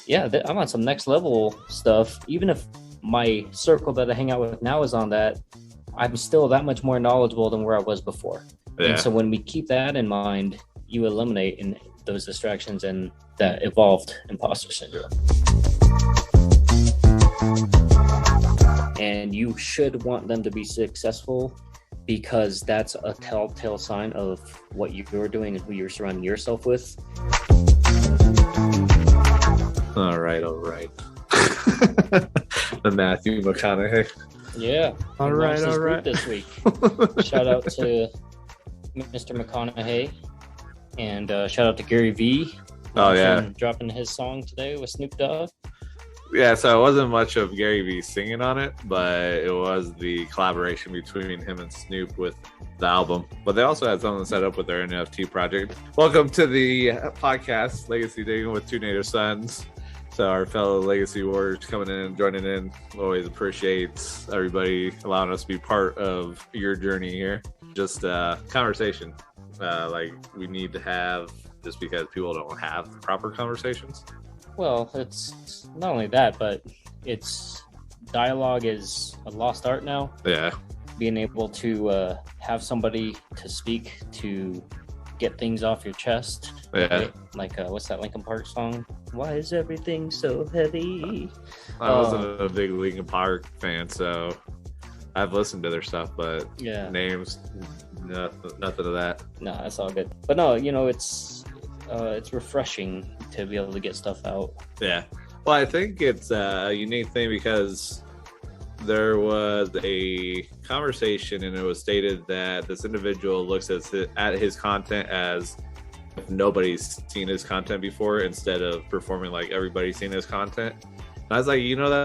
Yeah, I'm on some next level stuff. Even if my circle that I hang out with now is on that, I'm still that much more knowledgeable than where I was before. Yeah. And so when we keep that in mind, you eliminate in those distractions and that evolved imposter syndrome. And you should want them to be successful because that's a telltale sign of what you're doing and who you're surrounding yourself with. All right. The Matthew McConaughey. Yeah. All right. This week. Shout out to Mr. McConaughey and shout out to Gary V. Oh, yeah. Dropping his song today with Snoop Dogg. Yeah, so it wasn't much of Gary Vee singing on it, but it was the collaboration between him and Snoop with the album. But they also had something set up with their NFT project. Welcome to the podcast, Legacy Digging with Two Native Sons. So our fellow Legacy Warriors coming in, joining in. Always appreciate everybody allowing us to be part of your journey here. Just conversation like we need to have just because people don't have proper conversations. Well, it's not only that, but it's dialogue is a lost art now. Yeah. Being able to have somebody to speak, to get things off your chest. Yeah. Right? Like, what's that Linkin Park song? Why is everything so heavy? I wasn't a big Linkin Park fan, so I've listened to their stuff, but yeah, names, nothing of that. No, that's all good. But no, it's refreshing to be able to get stuff out. Yeah. Well, I think it's a unique thing because there was a conversation and it was stated that this individual looks at his content as if nobody's seen his content before instead of performing like everybody's seen his content. And I was like,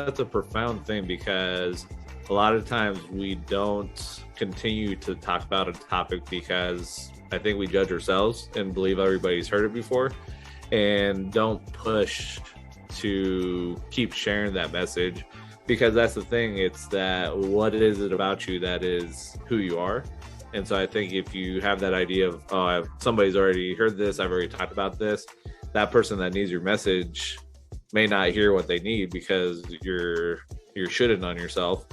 that's a profound thing because a lot of times we don't continue to talk about a topic because I think we judge ourselves and believe everybody's heard it before and don't push to keep sharing that message because that's the thing. It's that what is it about you that is who you are? And so I think if you have that idea of, somebody's already heard this, I've already talked about this, that person that needs your message may not hear what they need because you're shitting on yourself.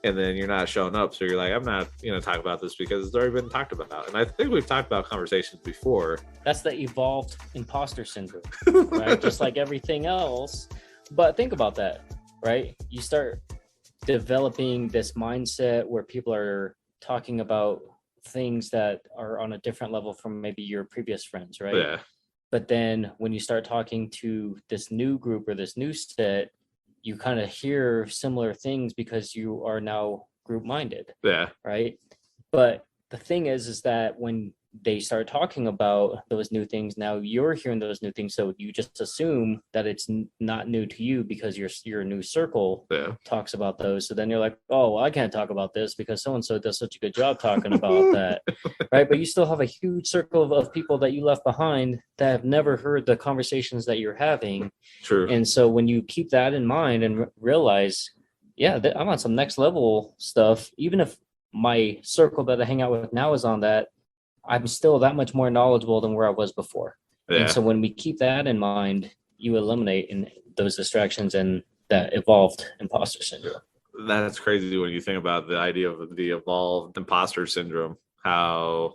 And then you're not showing up. So you're like, I'm not going to talk about this because it's already been talked about. And I think we've talked about conversations before. That's the evolved imposter syndrome, right? Just like everything else. But think about that, right? You start developing this mindset where people are talking about things that are on a different level from maybe your previous friends, right? Yeah. But then when you start talking to this new group or this new set, you kind of hear similar things because you are now group minded. Yeah. Right. But the thing is that when they start talking about those new things, now you're hearing those new things. So you just assume that it's not new to you because your new circle talks about those. So then you're like, oh, well, I can't talk about this because so-and-so does such a good job talking about that. Right. But you still have a huge circle of people that you left behind that have never heard the conversations that you're having. True. And so when you keep that in mind and realize, I'm on some next level stuff, even if my circle that I hang out with now is on that, I'm still that much more knowledgeable than where I was before. Yeah. And so when we keep that in mind, you eliminate in those distractions and that evolved imposter syndrome. That's crazy when you think about the idea of the evolved imposter syndrome, how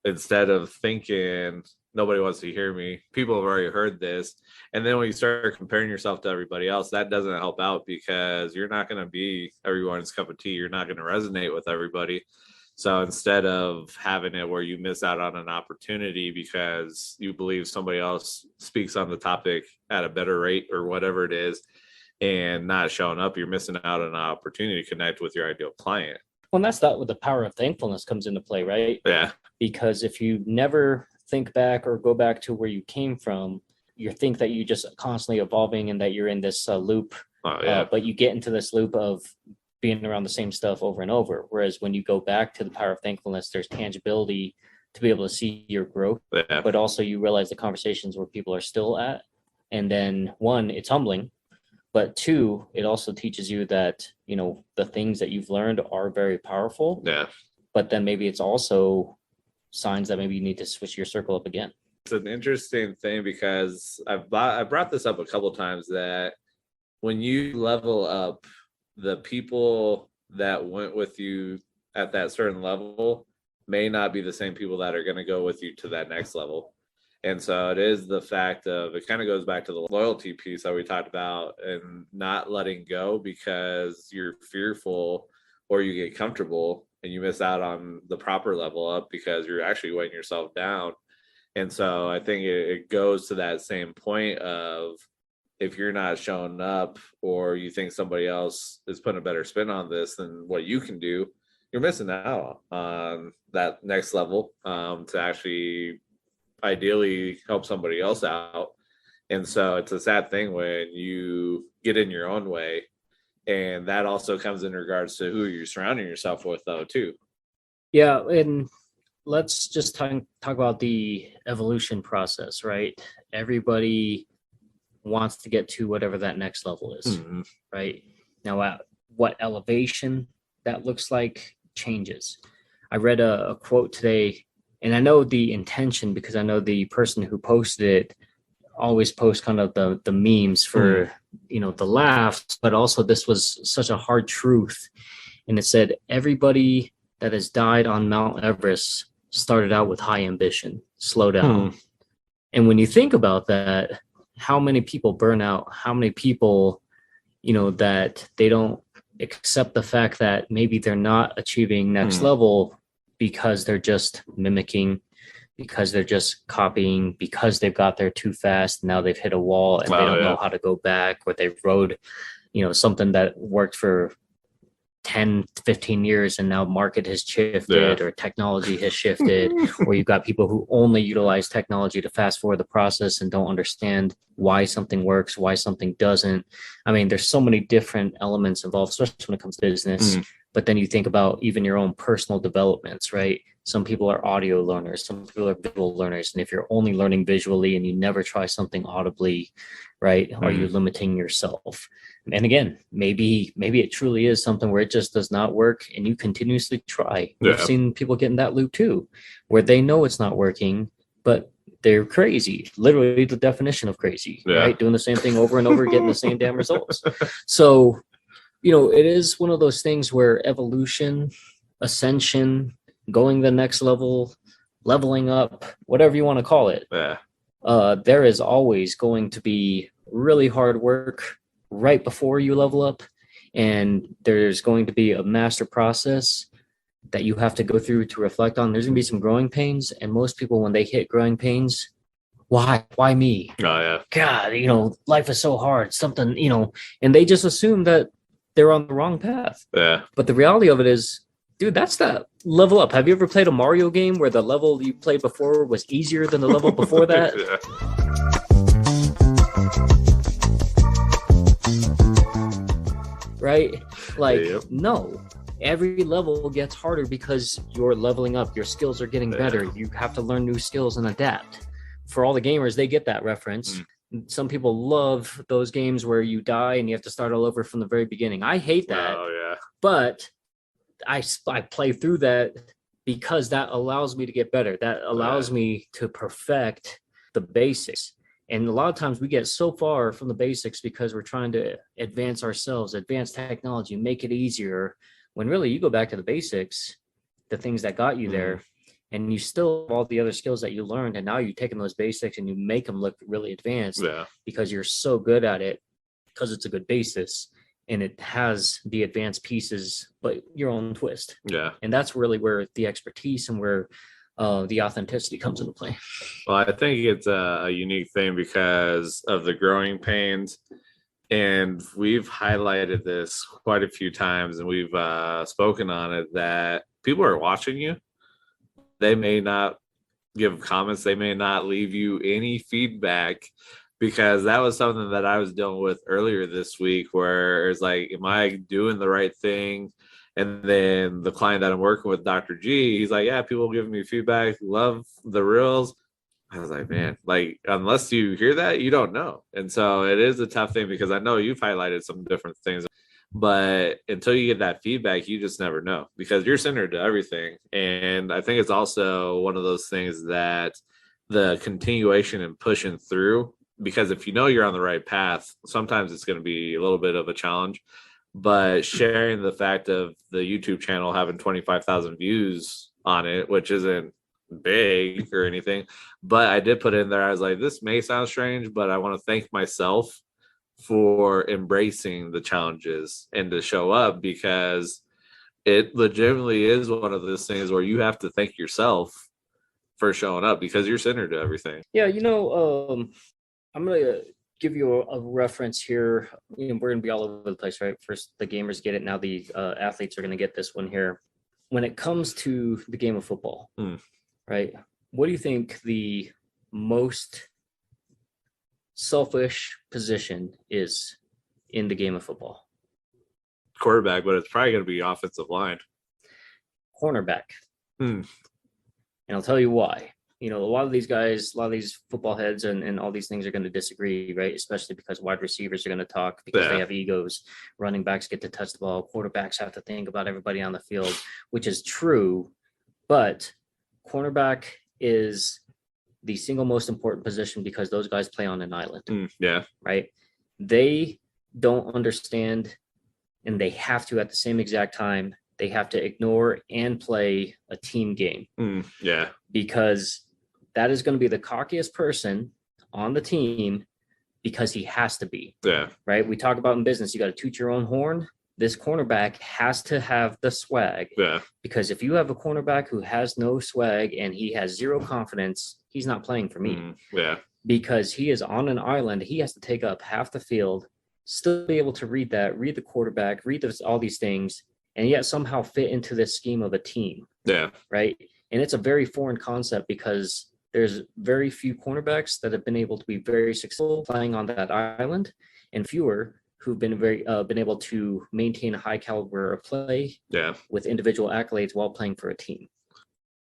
instead of thinking nobody wants to hear me, people have already heard this. And then when you start comparing yourself to everybody else, that doesn't help out because you're not going to be everyone's cup of tea. You're not going to resonate with everybody. So instead of having it where you miss out on an opportunity because you believe somebody else speaks on the topic at a better rate or whatever it is and not showing up, you're missing out on an opportunity to connect with your ideal client. Well, that's not where the power of thankfulness comes into play, right? Yeah. Because if you never think back or go back to where you came from, you think that you just constantly evolving and that you're in this loop. Oh, yeah. But you get into this loop of being around the same stuff over and over. Whereas when you go back to the power of thankfulness, there's tangibility to be able to see your growth, but also you realize the conversations where people are still at. And then one, it's humbling, but two, it also teaches you that, the things that you've learned are very powerful. Yeah. But then maybe it's also signs that maybe you need to switch your circle up again. It's an interesting thing because I brought this up a couple times that when you level up, the people that went with you at that certain level may not be the same people that are going to go with you to that next level. And so it is the fact of, it kind of goes back to the loyalty piece that we talked about and not letting go because you're fearful or you get comfortable and you miss out on the proper level up because you're actually weighing yourself down. And so I think it goes to that same point of, if you're not showing up or you think somebody else is putting a better spin on this than what you can do, you're missing out on that next level to actually ideally help somebody else out. And so it's a sad thing when you get in your own way. And that also comes in regards to who you're surrounding yourself with, though, too. Yeah. And let's just talk about the evolution process, right? Everybody wants to get to whatever that next level is, right? Now, what elevation that looks like changes. I read a quote today, and I know the intention because I know the person who posted it always posts kind of the memes for the laughs, but also this was such a hard truth. And it said, everybody that has died on Mount Everest started out with high ambition. Slow down. And when you think about that, how many people burn out? How many people, that they don't accept the fact that maybe they're not achieving next level because they're just mimicking, because they're just copying, because they've got there too fast. Now they've hit a wall and they don't know how to go back, or they rode, something that worked for 10, 15 years and now market has shifted or technology has shifted, or you've got people who only utilize technology to fast forward the process and don't understand why something works, why something doesn't. I mean, there's so many different elements involved, especially when it comes to business. But then you think about even your own personal developments, right? Some people are audio learners, some people are visual learners. And if you're only learning visually and you never try something audibly, right, are you limiting yourself? And again, maybe it truly is something where it just does not work and you continuously try. We've seen people get in that loop too, where they know it's not working, but they're crazy, literally the definition of crazy, right? Doing the same thing over and over, getting the same damn results. So, it is one of those things where evolution, ascension, going the next level, leveling up, whatever you want to call it, there is always going to be really hard work right before you level up, and there's going to be a master process that you have to go through to reflect on. There's going to be some growing pains, and most people, when they hit growing pains, why me? God, life is so hard, something, and they just assume that they're on the wrong path. But the reality of it is, dude, that's that level up. Have you ever played a Mario game where the level you played before was easier than the level before that? Right? No. Every level gets harder because you're leveling up. Your skills are getting better. You have to learn new skills and adapt. For all the gamers, they get that reference. Some people love those games where you die and you have to start all over from the very beginning. I hate that. But I play through that because that allows me to get better. That allows me to perfect the basics. And a lot of times we get so far from the basics because we're trying to advance ourselves, advance technology, make it easier. When really you go back to the basics, the things that got you there, and you still have all the other skills that you learned. And now you're taking those basics and you make them look really advanced because you're so good at it, because it's a good basis and it has the advanced pieces, but your own twist. And that's really where the expertise and where the authenticity comes into play. Well, I think it's a unique thing because of the growing pains. And we've highlighted this quite a few times and we've spoken on it, that people are watching you. They may not give comments. They may not leave you any feedback, because that was something that I was dealing with earlier this week, where it's like, am I doing the right thing? And then the client that I'm working with, Dr. G, he's like, yeah, people giving me feedback, love the reels. I was like, man, like, unless you hear that, you don't know. And so it is a tough thing, because I know you've highlighted some different things, but until you get that feedback, you just never know, because you're centered to everything. And I think it's also one of those things that the continuation and pushing through, because if you know you're on the right path, sometimes it's going to be a little bit of a challenge. But sharing the fact of the YouTube channel having 25,000 views on it, which isn't big or anything, but I did put in there, I was like, this may sound strange, but I want to thank myself for embracing the challenges and to show up, because it legitimately is one of those things where you have to thank yourself for showing up, because you're centered to everything. Yeah, I'm gonna give you a reference here. We're gonna be all over the place, right? First, the gamers get it. Now the athletes are gonna get this one here. When it comes to the game of football, right? What do you think the most selfish position is in the game of football? Quarterback, but it's probably going to be offensive line. Cornerback. And I'll tell you why. A lot of these guys, a lot of these football heads and all these things are going to disagree, right? Especially because wide receivers are going to talk because they have egos. Running backs get to touch the ball. Quarterbacks have to think about everybody on the field, which is true. But cornerback is the single most important position because those guys play on an island. Right? They don't understand, and they have to at the same exact time. They have to ignore and play a team game. Because that is going to be the cockiest person on the team because he has to be. Right? We talk about in business, you got to toot your own horn. This cornerback has to have the swag. Because if you have a cornerback who has no swag and he has zero confidence, he's not playing for me. Because he is on an island. He has to take up half the field, still be able to read the quarterback, read all these things, and yet somehow fit into this scheme of a team. Right? And it's a very foreign concept because there's very few cornerbacks that have been able to be very successful playing on that island, and fewer who've been been able to maintain a high caliber of play with individual accolades while playing for a team.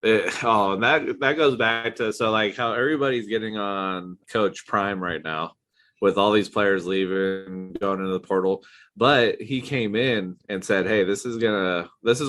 And that goes back to how everybody's getting on Coach Prime right now with all these players leaving, going into the portal. But he came in and said, hey, this is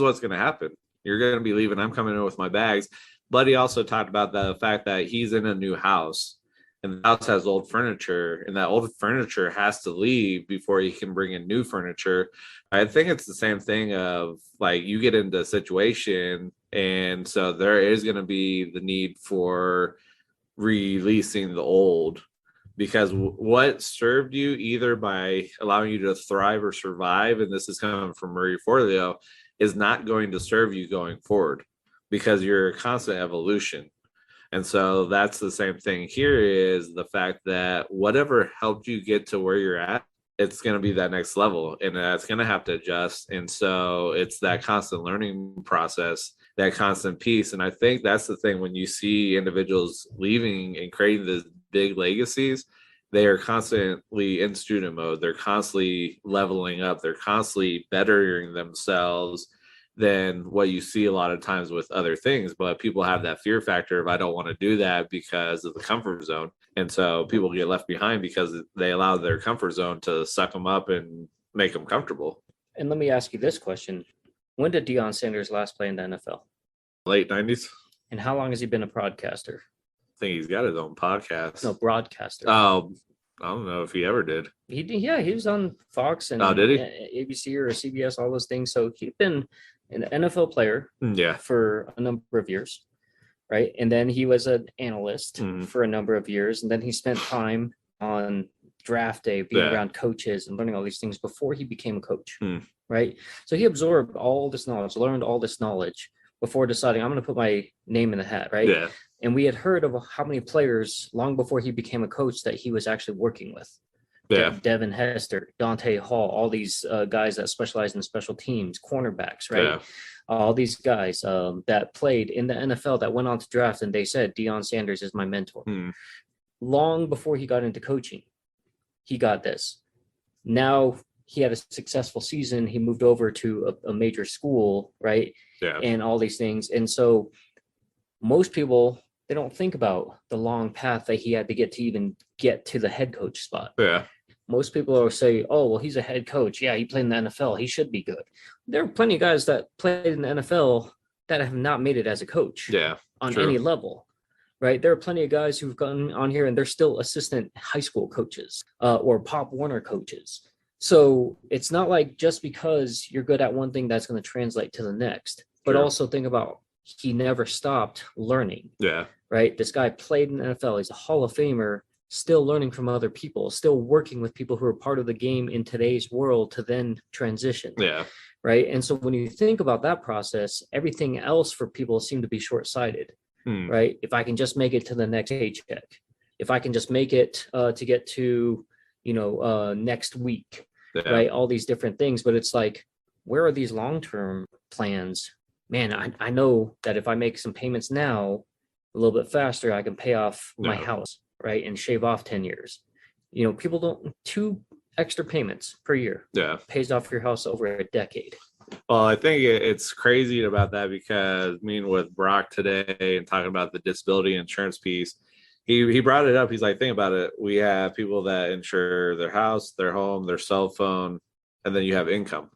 what's gonna happen. You're gonna be leaving. I'm coming in with my bags. But he also talked about the fact that he's in a new house, and the house has old furniture, and that old furniture has to leave before he can bring in new furniture. I think it's the same thing of you get into a situation, and so there is going to be the need for releasing the old, because what served you either by allowing you to thrive or survive, and this is coming from Marie Forleo, is not going to serve you going forward, because you're a constant evolution. And so that's the same thing here, is the fact that whatever helped you get to where you're at, it's going to be that next level, and that's going to have to adjust. And so it's that constant learning process, that constant piece. And I think that's the thing when you see individuals leaving and creating these big legacies, they are constantly in student mode. They're constantly leveling up. They're constantly bettering themselves than what you see a lot of times with other things. But people have that fear factor of, I don't want to do that because of the comfort zone. And so people get left behind because they allow their comfort zone to suck them up and make them comfortable. And let me ask you this question. When did Deion Sanders last play in the NFL? Late 90s. And how long has he been a broadcaster? I think he's got his own podcast. No, broadcaster. Oh, I don't know if he ever did. He was on Fox and did he? ABC or CBS, all those things. So he'd been an NFL player for a number of years, right? And then he was an analyst for a number of years. And then he spent time on draft day, being around coaches and learning all these things before he became a coach, right? So he absorbed all this knowledge, learned all this knowledge before deciding, I'm going to put my name in the hat, right? Yeah. And we had heard of how many players long before he became a coach that he was actually working with. Devin Hester, Dante Hall, all these guys that specialize in special teams, cornerbacks, right? All these guys that played in the NFL that went on to draft, and they said, Deion Sanders is my mentor. Long before he got into coaching, he got this. Now he had a successful season. He moved over to a major school, right? And all these things. And so most people, they don't think about the long path that he had to get to even get to the head coach spot. Most people will say, oh, well, he's a head coach. Yeah, he played in the NFL. He should be good. There are plenty of guys that played in the NFL that have not made it as a coach on any level. right? There are plenty of guys who've gotten on here and they're still assistant high school coaches or Pop Warner coaches. So it's not like just because you're good at one thing that's going to translate to the next. But Sure. also think about he never stopped learning. Yeah. Right? This guy played in the NFL. He's a Hall of Famer, still learning from other people, still working with people who are part of the game in today's world to then transition. Yeah. Right. And so when you think about that process, everything else for people seem to be short-sighted. Right. If I can just make it to the next paycheck, if I can just make it to get to, next week, right? All these different things. But it's like, where are these long-term plans? Man, I know that if I make some payments now, a little bit faster, I can pay off my house, right? And shave off 10 years. People don't, 2 extra payments per year pays off your house over a decade. Well, I think it's crazy about that because meeting with Brock today and talking about the disability insurance piece, he brought it up. He's like, think about it. We have people that insure their house, their home, their cell phone, and then you have income.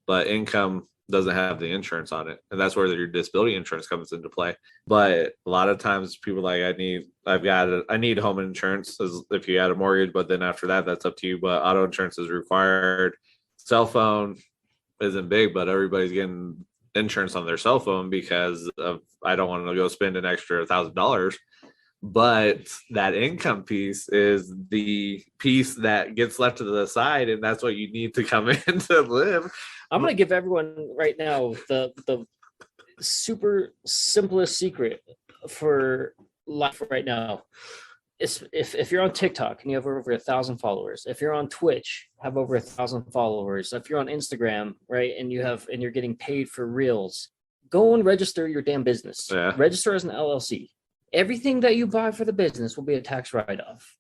But income doesn't have the insurance on it, and that's where your disability insurance comes into play. But a lot of times people are like, I need home insurance if you had a mortgage, but then after that, that's up to you. But auto insurance is required. Cell phone isn't big, but everybody's getting insurance on their cell phone because of, I don't want to go spend an extra $1,000. But that income piece is the piece that gets left to the side, and that's what you need to come in to live. I'm going to give everyone right now the super simplest secret for life right now. If you're on TikTok and you have over 1,000 followers, if you're on Twitch, have over 1,000 followers, if you're on Instagram, right, and you're getting paid for reels, go and register your damn business. Register as an LLC. Everything that you buy for the business will be a tax write-off.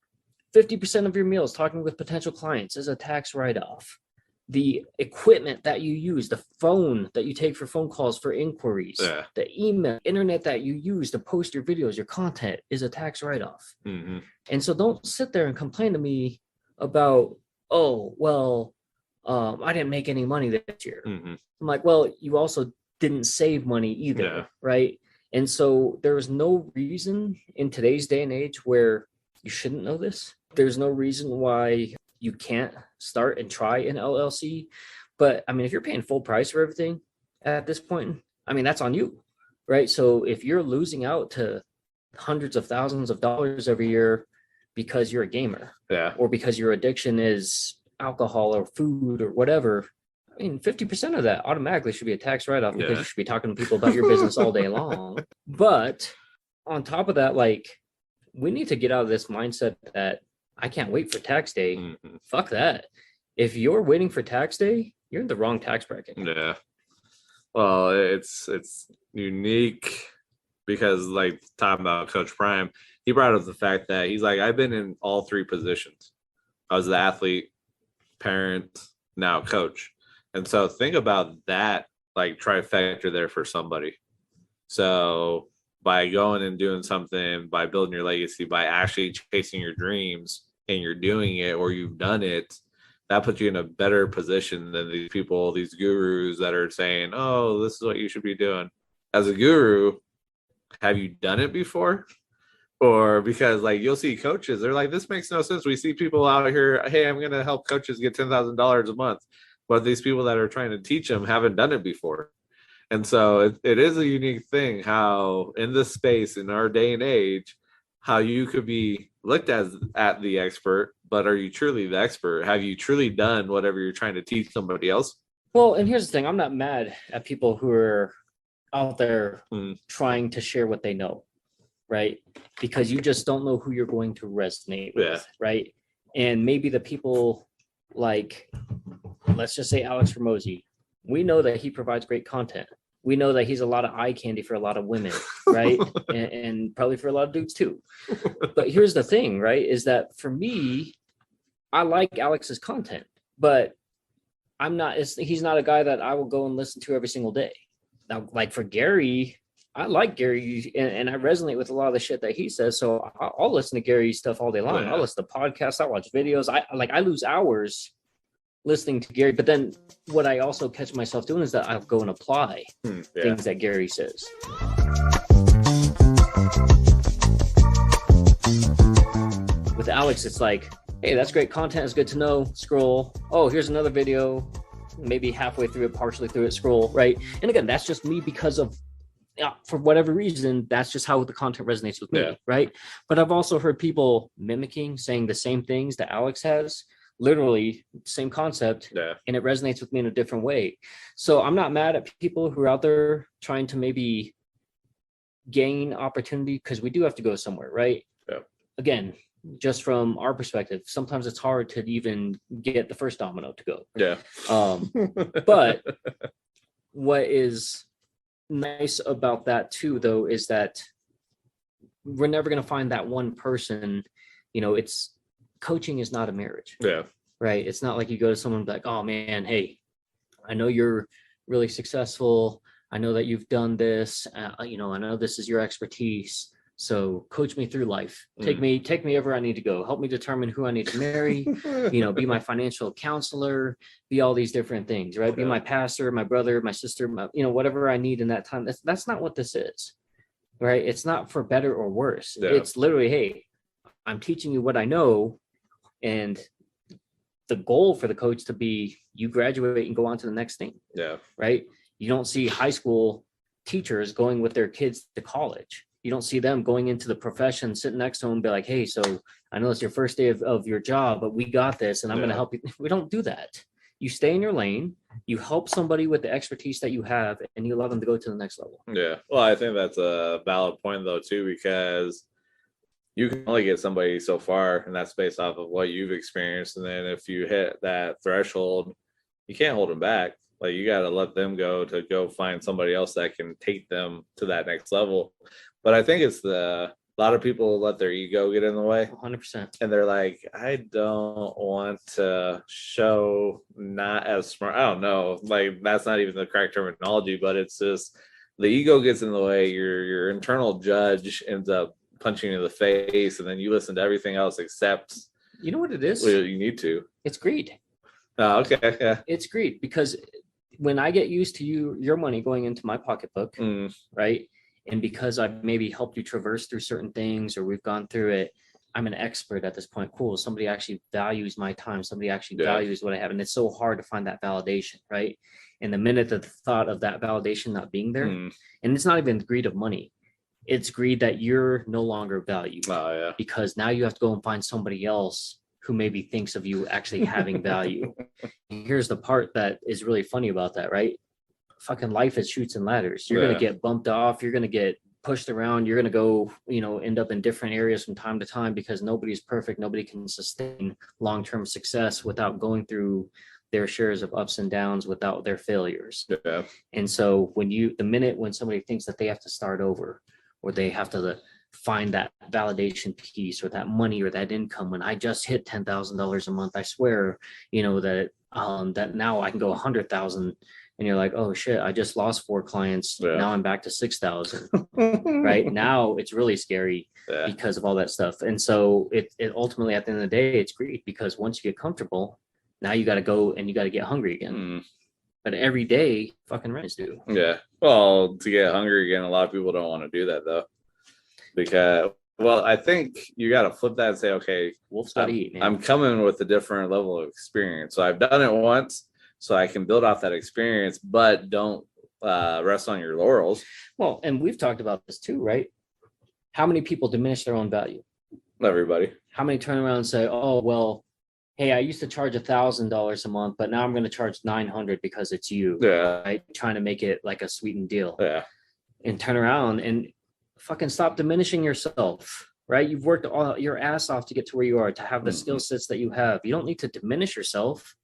50% of your meals talking with potential clients is a tax write-off. The equipment that you use, the phone that you take for phone calls for inquiries, the email, internet that you use to post your videos, your content is a tax write-off. And so don't sit there and complain to me about, I didn't make any money this year. I'm like, well, you also didn't save money either, right? And so there's no reason in today's day and age where you shouldn't know this. There's no reason why you can't start and try an LLC. But I mean, if you're paying full price for everything at this point, I mean, that's on you, right? So if you're losing out to hundreds of thousands of dollars every year because you're a gamer, or because your addiction is alcohol or food or whatever, I mean, 50% of that automatically should be a tax write-off because you should be talking to people about your business all day long. But on top of that, like, we need to get out of this mindset that I can't wait for tax day. Fuck that. If you're waiting for tax day, you're in the wrong tax bracket. Yeah. Well, it's unique because, like, talking about Coach Prime, he brought up the fact that he's like, I've been in all 3 positions. I was the athlete, parent, now coach. And so think about that, like, trifecta there for somebody. So by going and doing something, by building your legacy, by actually chasing your dreams, and you're doing it or you've done it, that puts you in a better position than these people, these gurus that are saying, oh, this is what you should be doing. As a guru, have you done it before? Or because, like, you'll see coaches, they're like, this makes no sense. We see people out here, hey, I'm going to help coaches get $10,000 a month. But these people that are trying to teach them haven't done it before. And so it is a unique thing how in this space, in our day and age, how you could be looked at the expert, but are you truly the expert? Have you truly done whatever you're trying to teach somebody else? Well, and here's the thing. I'm not mad at people who are out there trying to share what they know, right? Because you just don't know who you're going to resonate with, right? And maybe the people like, let's just say Alex Ramosi, we know that he provides great content. We know that he's a lot of eye candy for a lot of women, right? and probably for a lot of dudes too. But here's the thing, right? Is that for me, I like Alex's content, but he's not a guy that I will go and listen to every single day. Now, like for Gary, I like Gary and I resonate with a lot of the shit that he says. So I'll listen to Gary's stuff all day long. I'll listen to podcasts. I watch videos. I lose hours listening to Gary, but then what I also catch myself doing is that I'll go and apply things that Gary says. to Alex, it's like, hey, that's great content. It's good to know. Scroll. Oh, here's another video. Maybe halfway through it, partially through it, scroll, right? And again, that's just me because of, for whatever reason, that's just how the content resonates with me, right? But I've also heard people mimicking, saying the same things that Alex has, literally same concept, and it resonates with me in a different way. So I'm not mad at people who are out there trying to maybe gain opportunity, because we do have to go somewhere, right? Again, just from our perspective, sometimes it's hard to even get the first domino to go. But what is nice about that too, though, is that we're never going to find that one person. It's coaching is not a marriage, right? It's not like you go to someone and be like, oh man, hey, I know you're really successful, I know that you've done this, I know this is your expertise, so coach me through life. Take me everywhere I need to go. Help me determine who I need to marry, be my financial counselor, be all these different things, right? Be my pastor, my brother, my sister, whatever I need in that time. That's not what this is, right? It's not for better or worse. It's literally, hey, I'm teaching you what I know. And the goal for the coach to be, you graduate and go on to the next thing. Right? You don't see high school teachers going with their kids to college. You don't see them going into the profession, sitting next to them and be like, hey, so I know it's your first day of your job, but we got this and I'm going to help you. We don't do that. You stay in your lane, you help somebody with the expertise that you have, and you allow them to go to the next level. Well, I think that's a valid point though too, because you can only get somebody so far, and that's based off of what you've experienced. And then if you hit that threshold, you can't hold them back. Like, you got to let them go find somebody else that can take them to that next level. But I think it's a lot of people let their ego get in the way. 100%. And they're like, I don't want to show not as smart. I don't know. Like, that's not even the correct terminology, but it's just the ego gets in the way. Your internal judge ends up punching you in the face, and then you listen to everything else except, you know what it is? You need to. It's greed. Oh, okay. Yeah. It's greed, because when I get used to your money going into my pocketbook, right? And because I've maybe helped you traverse through certain things, or we've gone through it, I'm an expert at this point. Cool. Somebody actually values my time. Somebody actually values what I have. And it's so hard to find that validation, right? And the minute the thought of that validation not being there, and it's not even the greed of money, it's greed that you're no longer valued. Because now you have to go and find somebody else who maybe thinks of you actually having value. And here's the part that is really funny about that, right? Fucking life is chutes and ladders. You're going to get bumped off. You're going to get pushed around. You're going to go, end up in different areas from time to time, because nobody's perfect. Nobody can sustain long-term success without going through their shares of ups and downs, without their failures. And so the minute when somebody thinks that they have to start over, or they have to find that validation piece, or that money, or that income, when I just hit $10,000 a month, I swear, that now I can go 100,000. And you're like, oh shit, I just lost 4 clients. Now I'm back to 6,000. Right now, it's really scary because of all that stuff. And so it ultimately, at the end of the day, it's greed, because once you get comfortable, now you got to go and you got to get hungry again. But every day, fucking rent is due. Well, to get hungry again, a lot of people don't want to do that though, because, well, I think you got to flip that and say, okay, wolf's got to eat, man. I'm coming with a different level of experience. So I've done it once, so I can build off that experience, but don't rest on your laurels. Well, and we've talked about this too, right? How many people diminish their own value? Everybody. How many turn around and say, oh, well, hey, I used to charge $1,000 a month, but now I'm going to charge $900 because it's you. Right? Trying to make it like a sweetened deal. And turn around and fucking stop diminishing yourself, right? You've worked all your ass off to get to where you are, to have the skill sets that you have. You don't need to diminish yourself.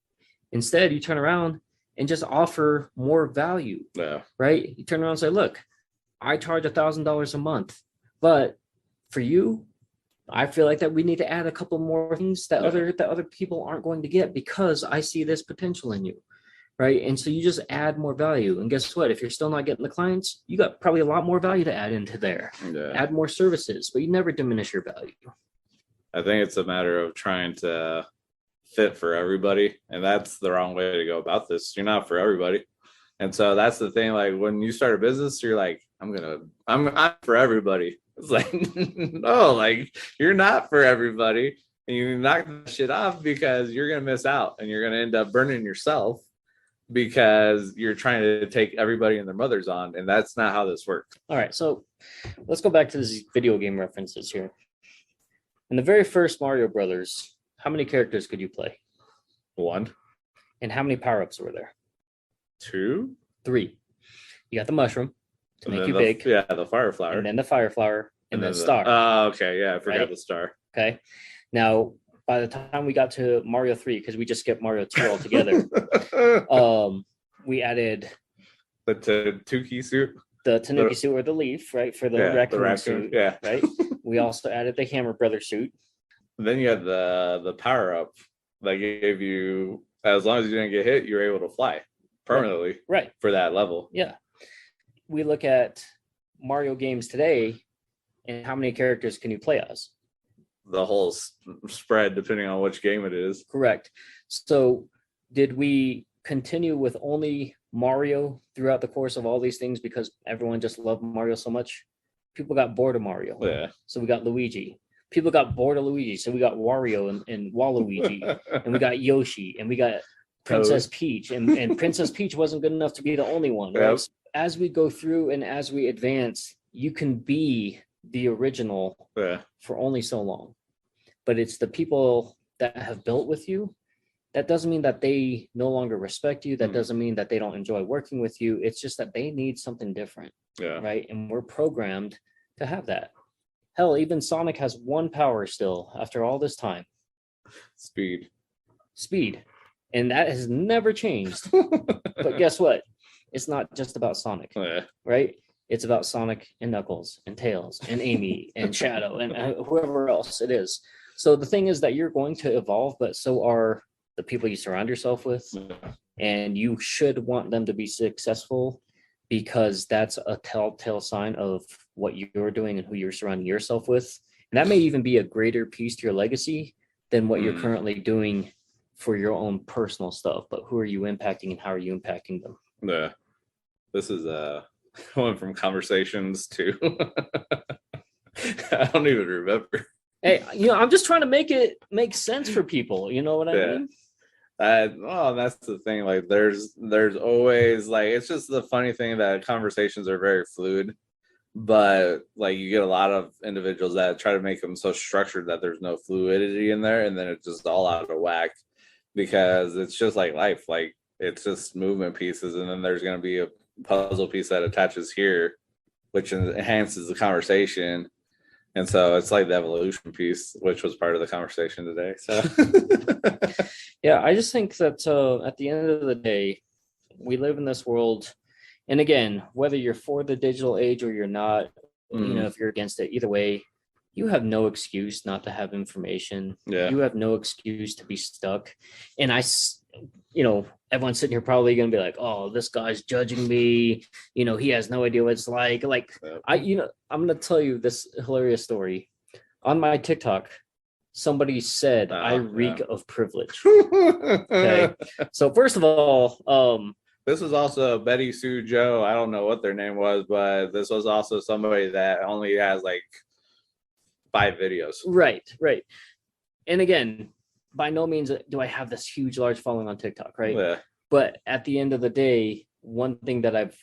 Instead, you turn around and just offer more value, right? You turn around and say, look, I charge $1,000 a month, but for you, I feel like that we need to add a couple more things that other people aren't going to get, because I see this potential in you, right? And so you just add more value. And guess what? If you're still not getting the clients, you got probably a lot more value to add into there. Add more services, but you never diminish your value. I think it's a matter of trying to fit for everybody, and that's the wrong way to go about this. You're not for everybody. And so that's the thing. Like, when you start a business, you're like, I'm for everybody. It's like, no, like, you're not for everybody. and you knock that shit off because you're gonna miss out and you're gonna end up burning yourself because you're trying to take everybody and their mothers on, and that's not how this works. All right, so let's go back to these video game references here. In the very first Mario Brothers, how many characters could you play? 1, And how many power-ups were there? 2, 3. You got the mushroom to and make then you big. Yeah, the fire flower. And then the fire flower, and then the star. Oh, okay. Yeah, I forgot Right? the star. Okay. Now, by the time we got to Mario 3, because we just skipped Mario 2 altogether, we added the Tanuki suit. the Tanuki suit or the leaf, right? For the raccoon suit. Yeah. Right. We also added the Hammer Brother suit. Then you had the power up that gave you, as long as you didn't get hit, you were able to fly permanently. Right. For that level. Yeah. We look at Mario games today, and how many characters can you play as? The whole spread, depending on which game it is. Correct. So did we continue with only Mario throughout the course of all these things because everyone just loved Mario so much? People got bored of Mario. Yeah. So we got Luigi. People got bored of Luigi. So we got Wario and Waluigi. And we got Yoshi. And we got Princess Peach. And Princess Peach wasn't good enough to be the only one. Right? Yep. So as we go through and as we advance, you can be the original for only so long. But it's the people that have built with you. That doesn't mean that they no longer respect you. That doesn't mean that they don't enjoy working with you. It's just that they need something different. Yeah. Right. And we're programmed to have that. Hell, even Sonic has one power still after all this time. Speed. And that has never changed. But guess what? It's not just about Sonic. Right? It's about Sonic and Knuckles and Tails and Amy and Shadow and whoever else it is. So the thing is that you're going to evolve, but so are the people you surround yourself with. And you should want them to be successful because that's a telltale sign of what you're doing and who you're surrounding yourself with. And that may even be a greater piece to your legacy than what you're currently doing for your own personal stuff. But who are you impacting and how are you impacting them? Yeah. This is going from conversations to I don't even remember. Hey, I'm just trying to make it make sense for people. You know what I mean? That's the thing. Like, there's always, like, it's just the funny thing that conversations are very fluid, but like you get a lot of individuals that try to make them so structured that there's no fluidity in there, and then it's just all out of whack because it's just like life. Like, it's just movement pieces, and then there's going to be a puzzle piece that attaches here, which enhances the conversation. And so it's like the evolution piece, which was part of the conversation today. So yeah, I just think that at the end of the day, we live in this world. And again, whether you're for the digital age or you're not, if you're against it, either way, you have no excuse not to have information. Yeah. You have no excuse to be stuck. And everyone's sitting here probably going to be like, oh, this guy's judging me. He has no idea what it's like. I'm going to tell you this hilarious story. On my TikTok, somebody said I reek of privilege. Okay. So first of all, this was also Betty Sue Joe. I don't know what their name was, but this was also somebody that only has like 5 videos. Right. And again, by no means do I have this huge, large following on TikTok, right? Yeah. But at the end of the day, one thing that I've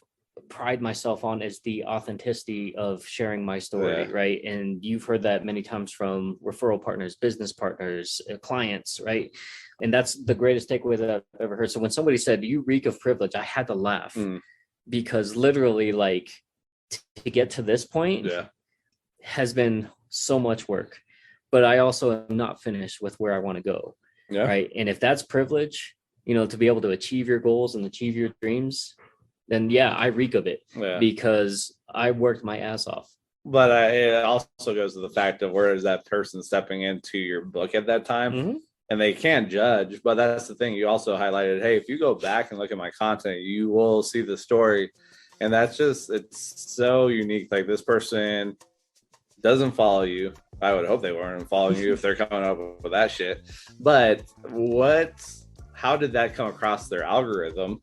pride myself on is the authenticity of sharing my story, right? And you've heard that many times from referral partners, business partners, clients, right? And that's the greatest takeaway that I've ever heard. So when somebody said, you reek of privilege, I had to laugh because literally, like, to get to this point has been so much work. But I also am not finished with where I want to go, right? And if that's privilege, to be able to achieve your goals and achieve your dreams, then I reek of it because I worked my ass off. But it also goes to the fact of where is that person stepping into your book at that time, and they can't judge. But that's the thing. You also highlighted, hey, if you go back and look at my content, you will see the story, and that's just, it's so unique. Like, this person doesn't follow you. I would hope they weren't following you if they're coming up with that shit. But how did that come across their algorithm?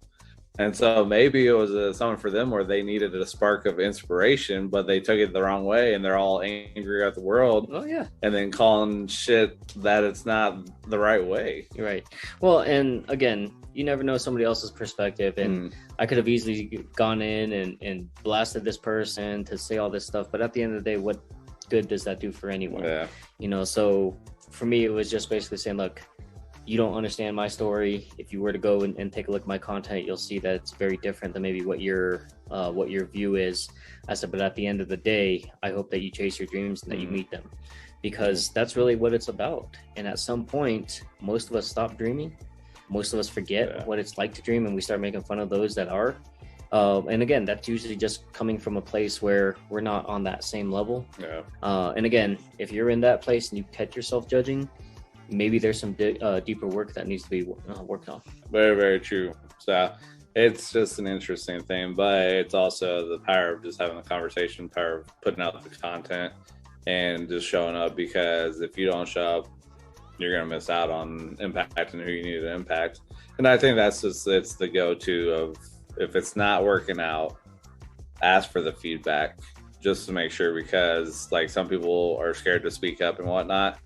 And so maybe it was a something for them where they needed a spark of inspiration, but they took it the wrong way and they're all angry at the world. Oh yeah. And then calling shit that it's not the right way. You're right. Well, and again, you never know somebody else's perspective. And I could have easily gone in and blasted this person to say all this stuff. But at the end of the day, what good does that do for anyone? Yeah. You know, so for me, it was just basically saying, look, you don't understand my story. If you were to go and take a look at my content, you'll see that it's very different than maybe what your view is. I said, but at the end of the day, I hope that you chase your dreams and that you meet them, because that's really what it's about. And at some point, most of us stop dreaming. Most of us forget what it's like to dream, and we start making fun of those that are. And again, that's usually just coming from a place where we're not on that same level. Yeah. And again, if you're in that place and you catch yourself judging, maybe there's some deeper work that needs to be worked on. Very, very true. So it's just an interesting thing, but it's also the power of just having the conversation, power of putting out the content and just showing up, because if you don't show up, you're going to miss out on impacting who you need to impact. And I think that's just, it's the go-to of, if it's not working out, ask for the feedback just to make sure, because like some people are scared to speak up and whatnot.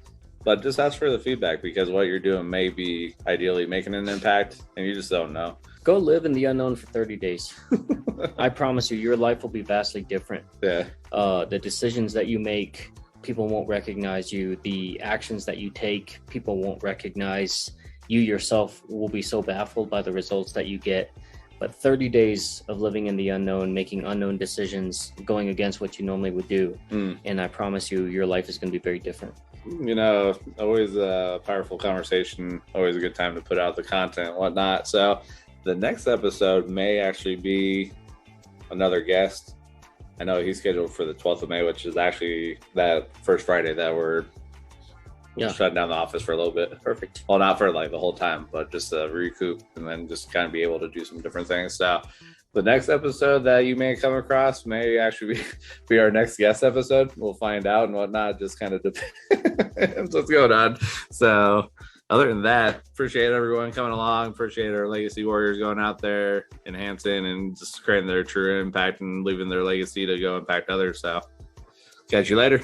But just ask for the feedback, because what you're doing may be ideally making an impact and you just don't know. Go live in the unknown for 30 days. I promise you, your life will be vastly different. Yeah. The decisions that you make, people won't recognize you. The actions that you take, people won't recognize. You yourself will be so baffled by the results that you get. But 30 days of living in the unknown, making unknown decisions, going against what you normally would do. And I promise you, your life is going to be very different. You know, always a powerful conversation, always a good time to put out the content and whatnot. So the next episode may actually be another guest. I know he's scheduled for the 12th of May, which is actually that first Friday that we're shutting down the office for a little bit. Perfect. Well, not for like the whole time, but just to recoup and then just kind of be able to do some different things. So the next episode that you may come across may actually be our next guest episode. We'll find out and whatnot. Just kind of depends what's going on. So other than that, appreciate everyone coming along. Appreciate our legacy warriors going out there, enhancing and just creating their true impact and leaving their legacy to go impact others. So catch you later.